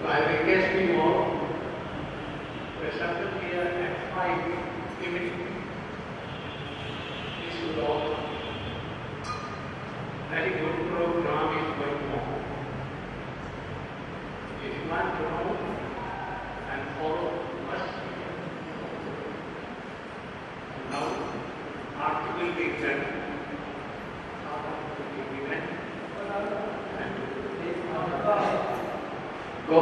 So I request you all to assemble here at 5 evening. This will all very good program is going on. If you want to know and follow us, now article will be done. Go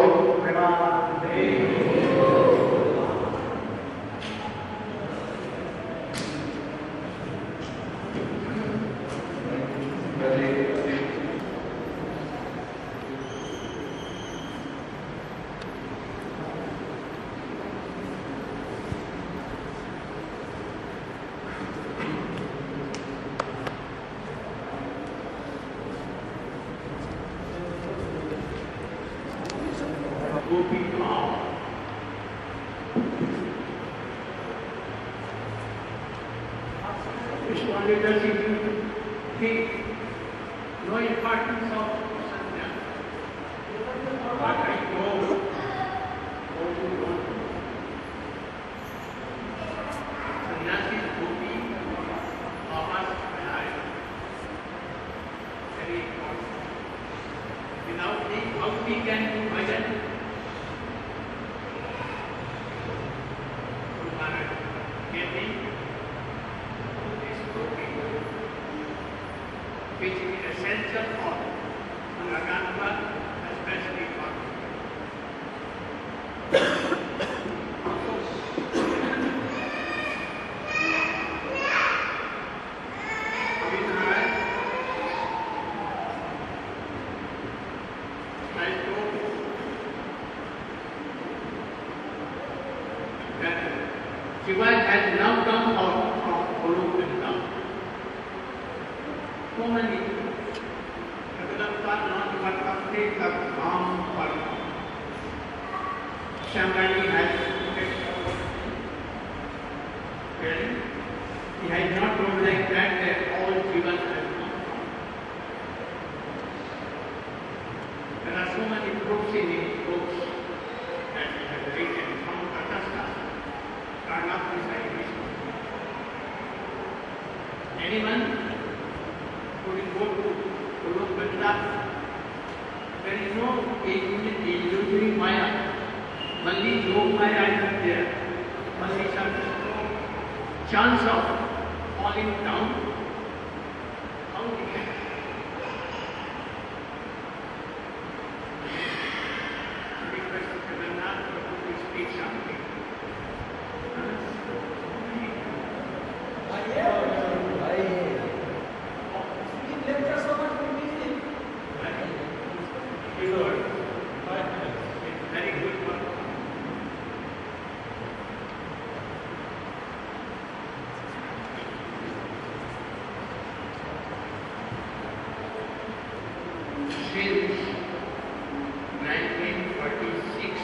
Gopi Ram. Vishwanath does he no importance of Sanya. But I know what you want. Sannyasi is Gopi, Baba's Vinaya. Very important. Without him, how we can do bhajan? Which is essential for Raganpa, especially for Shiva has now come out from Golokanda. So many Shambhani has he has not told like that all Jivan has come. There are so many books in his books that he has written from Tatastha, are not beside Vishnu. Anyone who will go to Golokanda, there is no illusory Maya. Only Yog Maya is not there. Only some chance of falling down. How we can? Request Jagannath Prabhu to speak something. Very good one. Since 1946,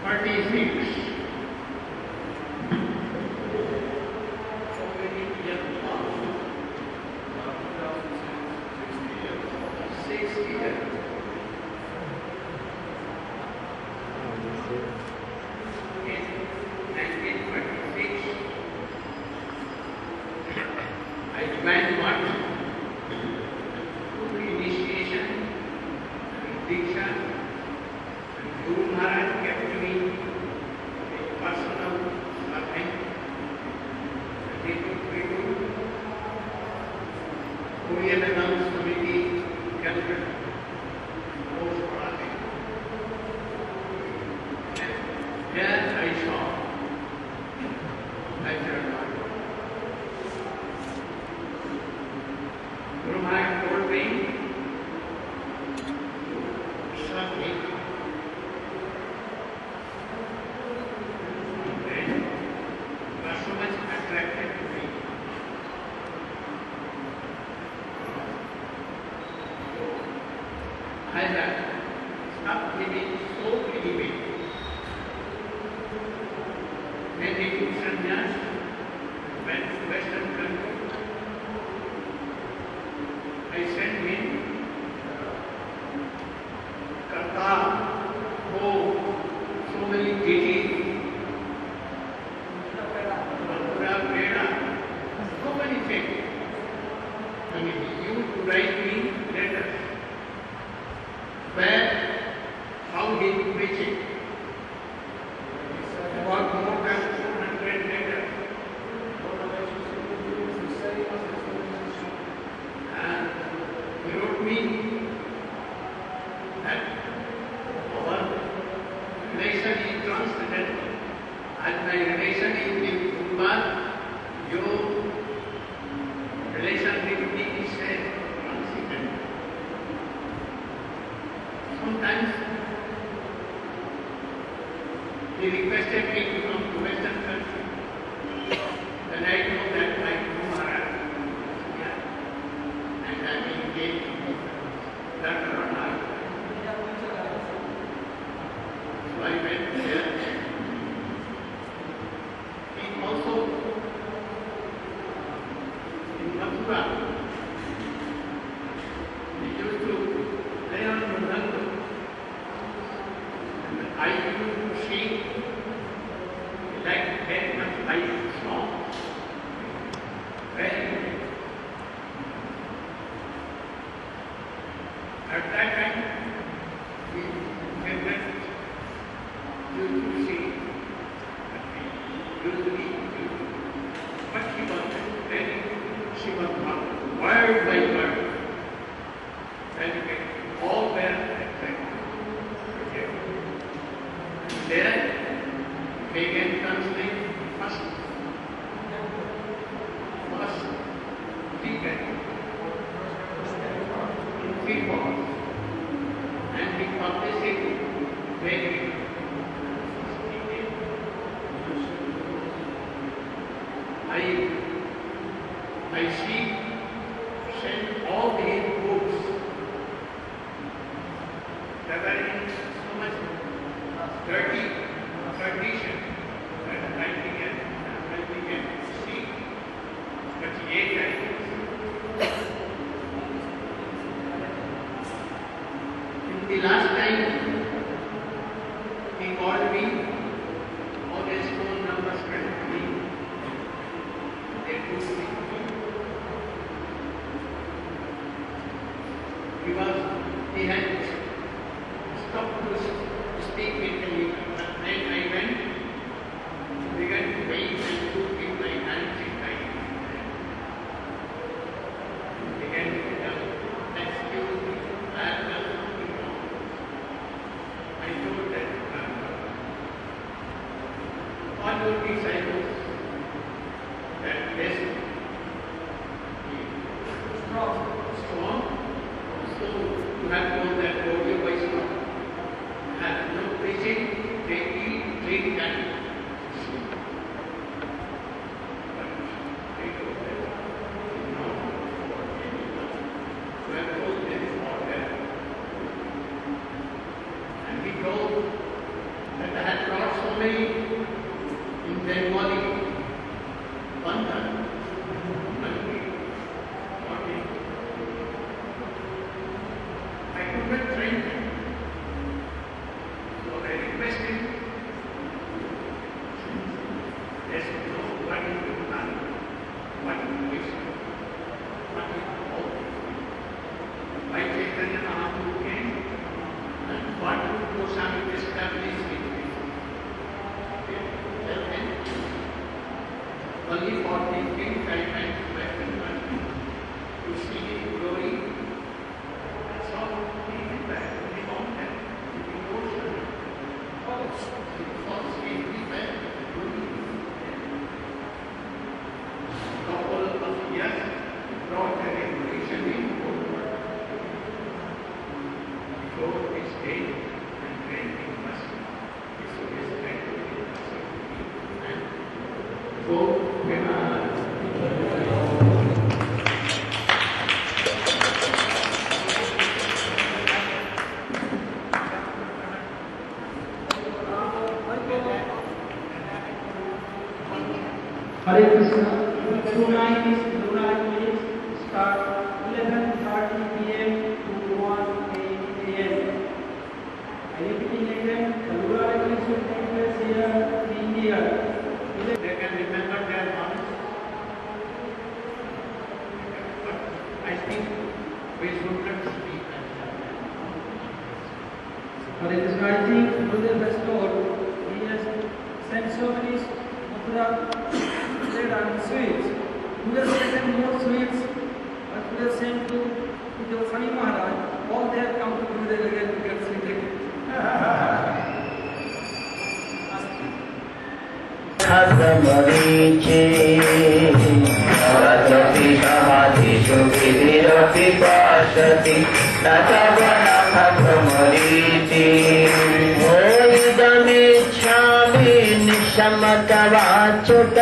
46, so many years past, 6 years. In 1946, I joined what? Initiation and Diksha, and Guru Maharaj kept me with personal loving. And he took me to Korean Announce Committee Calcutta. There I saw Guru Maharaj told me to serve me. And was so much attracted to me. So I stopped living so believing. Then he took sannyas, went to Western country. I sent him As my relation is with Gurubad, your relation with me is a consequent. Sometimes he requested me to come to Western country. Then I know that I know Maharaj, yeah, and I will engage Dr. Ranai. So I went there. He also in Mathura, he used to play on Mridanga. And I used to sing like very much like song. Very good. At that time, we went used to sing. Usually, but she was very, she was not word by word. Very good. All were exact. There, began translate first ticket in 3 parts, and we publish it very. I see sent all these books that are in so much dirty condition that I began to see. But yet in the last time he called me, all his phone numbers went to me. They took me. He had stopped to speak with me, but then I went, began to wait and took in my hands in my hand. Began to tell, excuse me, I have done something wrong. I told that all your disciples that bless strong. So you have told that Gaudiya Vaishnava has no preaching, they eat, drink and sleep. But they told that no, you have told them all that. And he told that I had brought so many in Bengali, Bandhan, train them. So I requested, there's no what you do now, what you wish, what you hope. Why Chaitanya Mahaprabhu came and what Goswami established with me. Tell them, only for the things I went to Western country to see his glory. That's all. Hare Krishna. Tonight is start 11:30 p.m. to 1 a.m. I repeating again, the Lula revolution takes place here in India. They can remember their moms. I think we should not speak. Hare Krishna, I think Gurudev has told, he has sent so many Mathura bread and sweets. Gurudev sent more sweets, but Gurudev sent to Goswami Maharaj. All they have come to Gurudev again to get sweet again. मरीचे रजति समाधिषु विधिरपि पश्यति न तव नाथ मरीचि इदमिच्छामि निशमतवाच्युत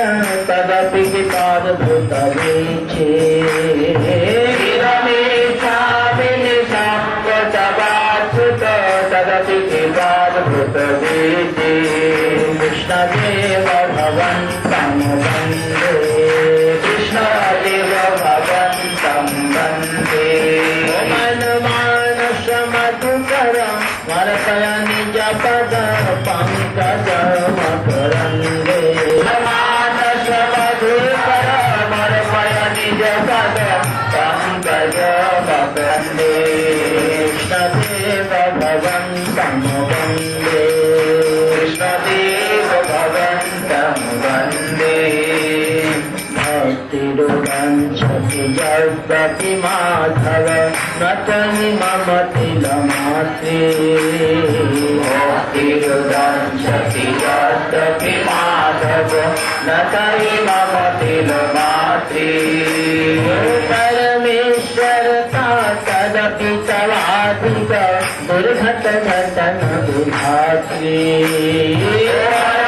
तदपि विपादभूतवीचे इदमिच्छामि निशमतवाच्युत तदपि विपादभूतवीचे कृष्णदेव भगवन्तं वन्दे कृष्णदेव भगवन्तं वन्दे मनमानसमधुकर मर्पय निजपद पङ्कजमकरन्दे मानसमधुकर मर्पय निजपद पङ्कजमकरन्दे कृष्णदेव भगवन्तं वन्दे कृष्णदेव भगवन्तं वन्दे भक्तिरुदञ्चति जगति माधव न तहि मम तिलमात्रे भक्तिरुदञ्चति जगति माधव न तहि मम तिलमात्रे परमेश्वरता तदपि तवाधिक दुर्घट घटन विधात्री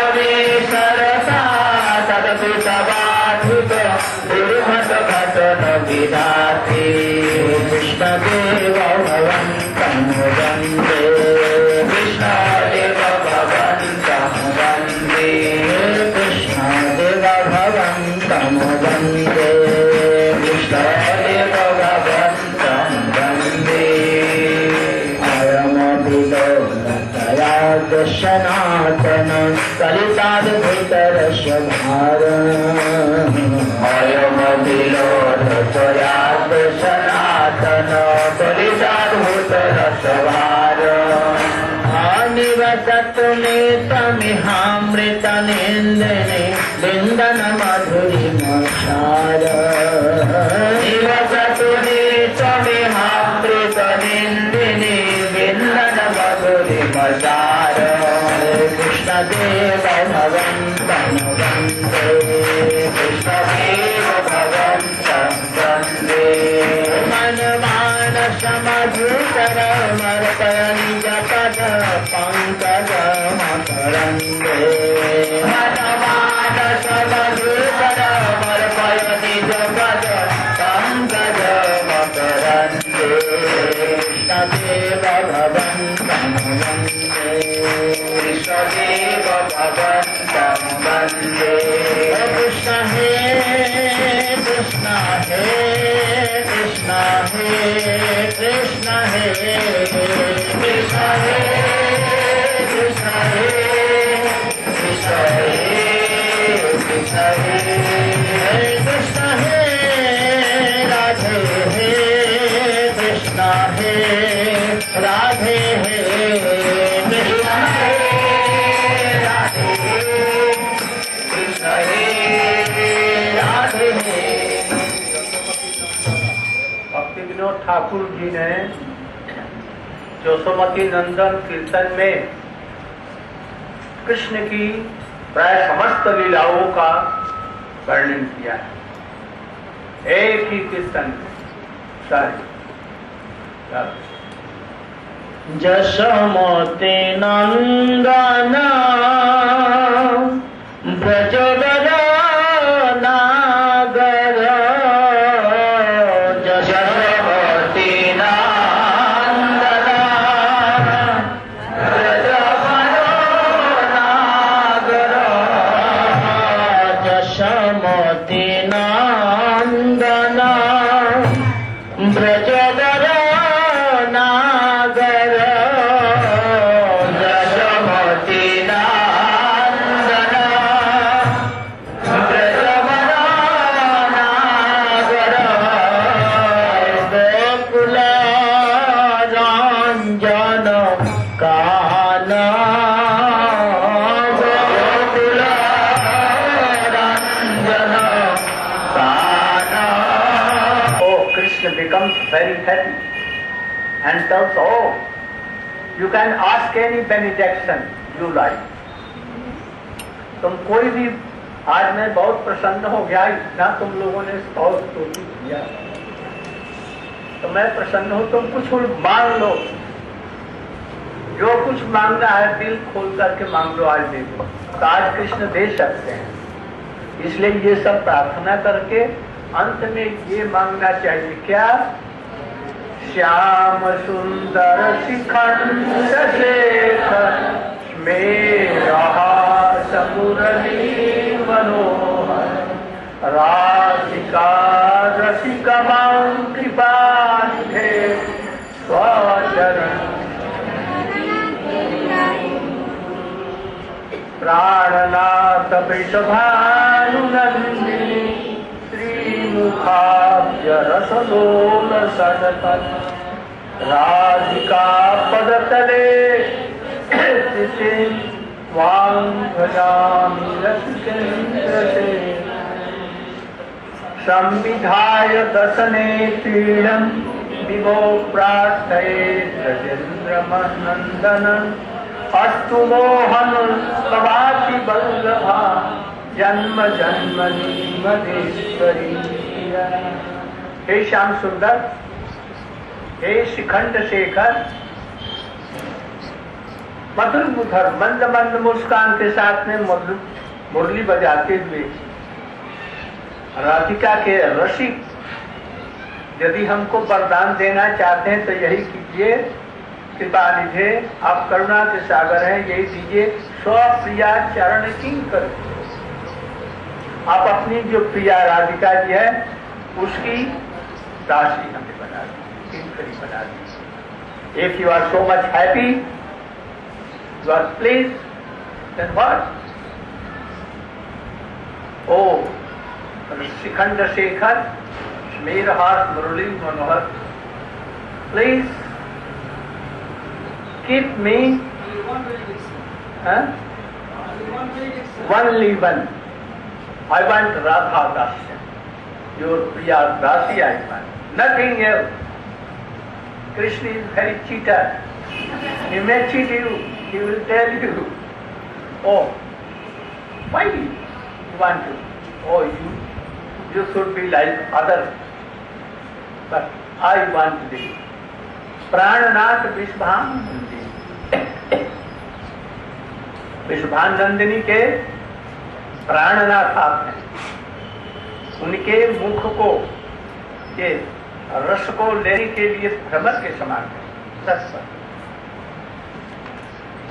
परमेश्वरता तदपि तवाधिक दुर्घट घटन विधात्री कृष्णदेव भगवन्तं वन्दे कृष्णदेव भगवन्तं वन्दे कृष्णदेव भगवन्तं वन्दे कृष्णदेव भगवन्तं वन्दे अयमभिलोकतया सनातन कलिताद्भुतरसभार अयमभिलोकतया सनातन कलिताद्भुतरसभार निवसतुमेतमिहामृतनेन्द्रिणे बिन्दन मधुरिमसार निवसतुमेतमिहामृतनेन्द्रिणे बिन्दन मधुरिमसार कृष्णदेव भगवन्तं वन्दे कृष्णदेव भगवन्तं वन्दे मनमानसमधुकर मर्पय निजपद पङ्कजमकरन्दे मनमानसमधुकर मर्पय निजपद पङ्कजमकरन्दे कृष्णदेव भगवन्तं वन्दे कृष्णदेव भगवन्तं वन्दे कृष्ण हे कृष्ण हे कृष्ण हे कृष्ण हे कृष्ण हे कृष्ण हे कृष्ण हे कृष्ण हे कृष्ण हे राधे हे कृष्ण हे राधे हे कृष्ण हे राधे कृष्ण हे राधे हे। भक्ति विनोद ठाकुर जी ने यशोमती नंदन कीर्तन में कृष्ण की प्राय समस्त लीलाओं का वर्णन किया है। एक ही कीर्तन सारी यशोमती नंदन ब्रजवर नागर यशोमती नंदन ब्रजवर नागर यशोमती नंदन ब्रजवर नागर यशोमती नंदन ब्रजवर नागर गोकुल रंजन कान गोकुल रंजन कान। Oh, Krishna becomes very happy and tells, oh, you can ask any benediction you like. तुम कोई भी आज मैं बहुत प्रसन्न हो गया, इतना तुम लोगों ने बहुत स्तुति किया, तो मैं प्रसन्न हूं। तुम कुछ मांग लो, जो कुछ मांगना है दिल खोल करके मांग लो, आज दे दो। तो आज कृष्ण दे सकते हैं, इसलिए ये सब प्रार्थना करके अंत में ये मांगना चाहिए, क्या? श्याम सुंदर शिखंड शेखर मेरा मुरली मनोहर राधिका रसिकमां कृपानिधे स्वचरण प्राणनाथ वृषभानुनंदिनी श्रीमुखाब्ज रसलोल सदपद राधिका पदतले वांगजामि रसिकेन्द्र से संविधाय दशने पीडं विभो प्रार्थये ब्रजेन्द्रमनन्दनं अस्तु मोहन तवाति वल्लभा जन्म जन्मनि मदेश्वरी। हे श्याम सुंदर, हे शिखंड शेखर, मधुर मुखर मंद मंद मुस्कान के साथ में मुरली बजाते हुए राधिका के रसिक, यदि हमको वरदान देना चाहते हैं तो यही कीजिए, कृपा निधे, आप करुणा के सागर हैं, यही दीजिए। स्वप्रिया चरण किंकर, आप अपनी जो प्रिया राधिका जी है उसकी दासी हमें बना दी, किंकरी बना दी। If you are so much happy, you are pleased, then what? Oh, Shikhanda Shekhar, Smirahas Murali Manohar, please keep me only one. I want Radha Dasya, your Priya Dasi I want, nothing else. Krishna is very cheater. He may cheat you. He will tell you, oh, why you want to? Oh, you should be like others. But I want to be. Prananath Vishvanandini. विश्वानंदिनी के प्राणनाथ आप हैं, उनके मुख को ये रस को लेने के लिए भ्रमर के समान है।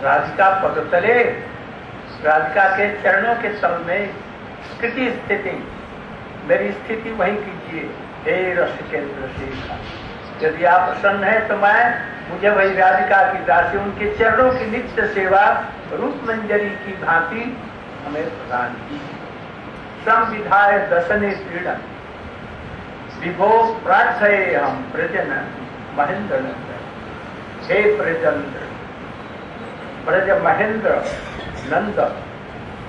राधिका पदतले, राधिका के चरणों के तल में कृति स्थिति, मेरी स्थिति वहीं कीजिए। हे रसिकेन्द्र शेखर, यदि आप प्रसन्न हैं तो मैं मुझे वही राधिका की दासी, उनके चरणों की नित्य सेवा रूप मंजरी की भांति हमें प्रदान की। संविधाय दशने पीड़न विभो प्रार्थये हम प्रजन महेंद्र नंदन। हे प्रजेंद्र, ब्रज महेंद्र नंद,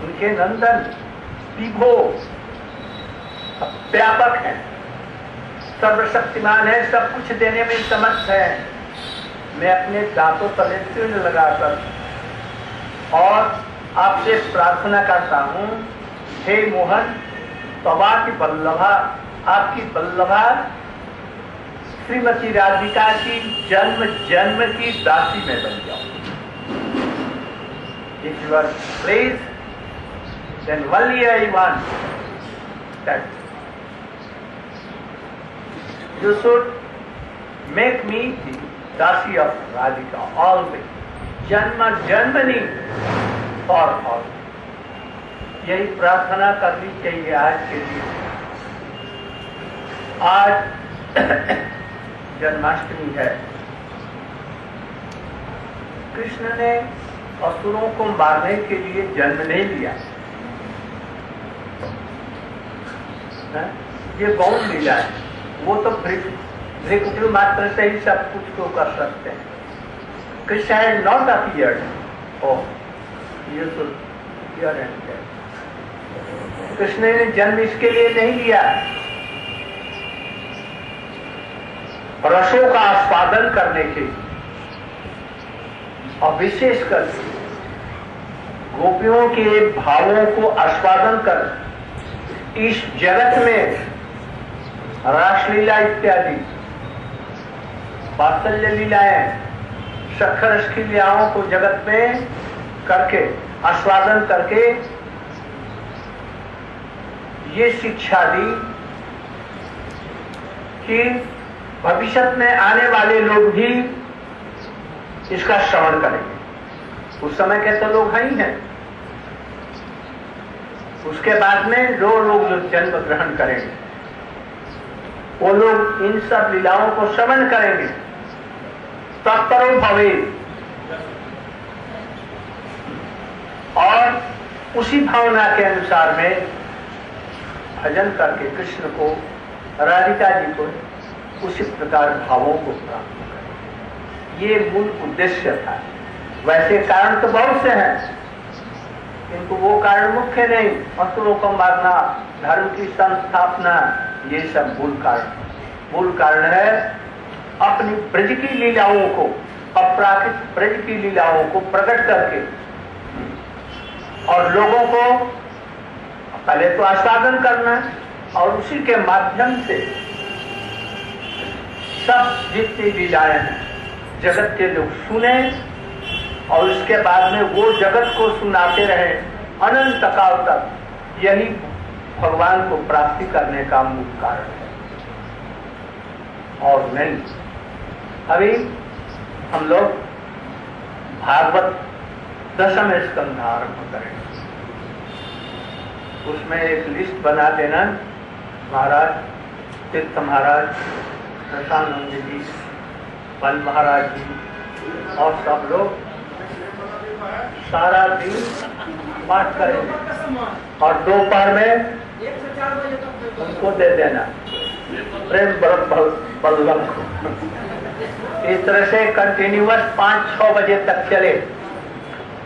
उनके नंदन विभो व्यापक है, सर्वशक्तिमान है, सब कुछ देने में समर्थ है। मैं अपने दांतों तले तीर्ण लगाकर और आपसे प्रार्थना करता हूँ, हे मोहन तवाति वल्लभा, आपकी वल्लभा श्रीमती राधिका की जन्म जन्म की दासी में बन जाऊं। If you are pleased, then only I want that you should make me the dasi of Radhika always, janma janmani for all. यही प्रार्थना करनी चाहिए आज के लिए। आज जन्माष्टमी है। कृष्ण ने असुरों को मारने के लिए जन्म नहीं लिया, ये गौण लीला है। वो तो भृगु मात्र से ही सब कुछ को कर सकते हैं। Krishna had not appeared. Oh, ये तो कृष्ण ने जन्म इसके लिए नहीं लिया, रसों का आस्वादन करने के लिए, और विशेषकर गोपियों के भावों को आस्वादन कर इस जगत में रासलीला इत्यादि वात्सल्य लीलाएं शक्खरस की लीलाओं को जगत में करके आस्वादन करके ये शिक्षा दी कि भविष्य में आने वाले लोग भी इसका श्रवण करेंगे। उस समय के तो लोग हैं ही हैं, उसके बाद में जो लोग जो जन्म ग्रहण करेंगे वो लोग इन सब लीलाओं को श्रवण करेंगे। तत्परो भवे, और उसी भावना के अनुसार में भजन करके कृष्ण को, राधिका जी को उसी प्रकार भावों को प्राप्त करें। ये मूल उद्देश्य था। वैसे कारण तो बहुत से हैं, किंतु वो कारण मुख्य नहीं। असुरों को मारना, धर्म की संस्थापना, ये सब मूल कारण। मूल कारण है अपनी ब्रज की लीलाओं को, अपराकृत ब्रज की लीलाओं को प्रकट करके और लोगों को पहले तो आस्वादन करना और उसी के माध्यम से सब जितनी लीलाएं हैं जगत के लोग सुने और उसके बाद में वो जगत को सुनाते रहे अनंत काल तक। यही भगवान को प्राप्ति करने का मूल कारण है और नहीं। अभी हम लोग भागवत दशम स्कंध आरंभ करेंगे। उसमें एक लिस्ट बना देना, महाराज तीर्थ महाराज, प्रशानंद जी, बल महाराज जी और सब लोग सारा दिन पाठ करेंगे और दोपहर में उनको दे देना प्रेम बल्लभ को। इस तरह से कंटिन्यूअस 5-6 बजे तक चले।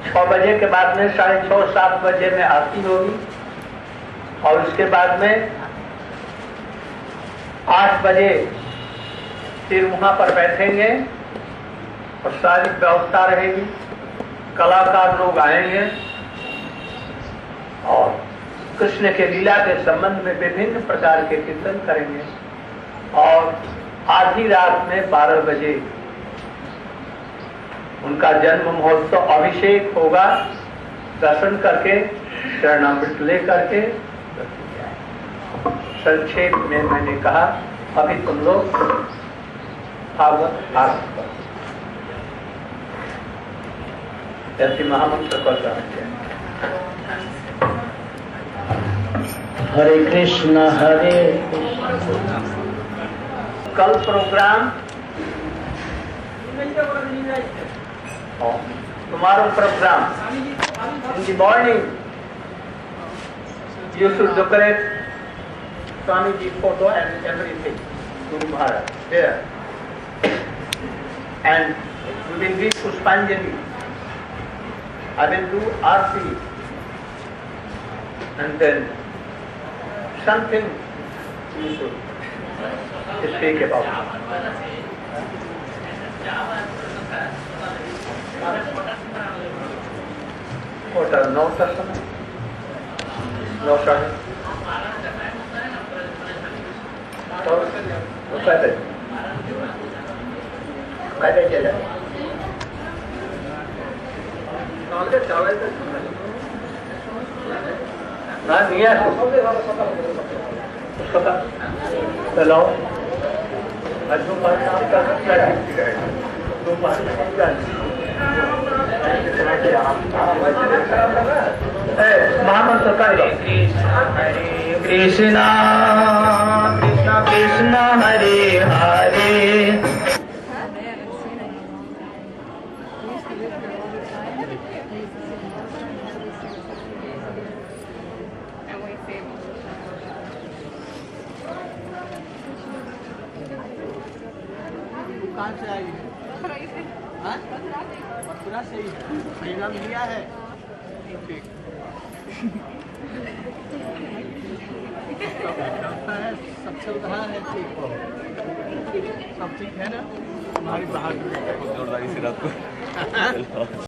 6 बजे के बाद में 6:30-7 बजे में आरती होगी और उसके बाद में 8 बजे फिर वहां पर बैठेंगे और सारी व्यवस्था रहेगी। कलाकार लोग आएंगे और कृष्ण के लीला के संबंध में विभिन्न प्रकार के कीर्तन करेंगे और आधी रात में 12 बजे उनका जन्म महोत्सव अभिषेक होगा। दर्शन करके शरणामृत ले करके संक्षेप में मैंने कहा, अभी तुम लोग भागवत आरंभ करो। ऐसी महामंत्र को जाने। हरे कृष्ण कल programme tomorrow program in the morning you should decorate Swamiji photo and everything, Guru Maharaj there, and we will be Pushpanjali. I will do Aarti and then something you should speak about. What are no testament? No sorry. तो कहते चले ना नहीं है चलो महामंत्र हरे कृष्ण कृष्ण कृष्ण हरे हरे। कहाँ से आई है? मथुरा से ही परिणाम लिया है। ठीक सब चल रहा है। ठीक सब ठीक है ना? हमारी बहादुरी जोरदारी से रात को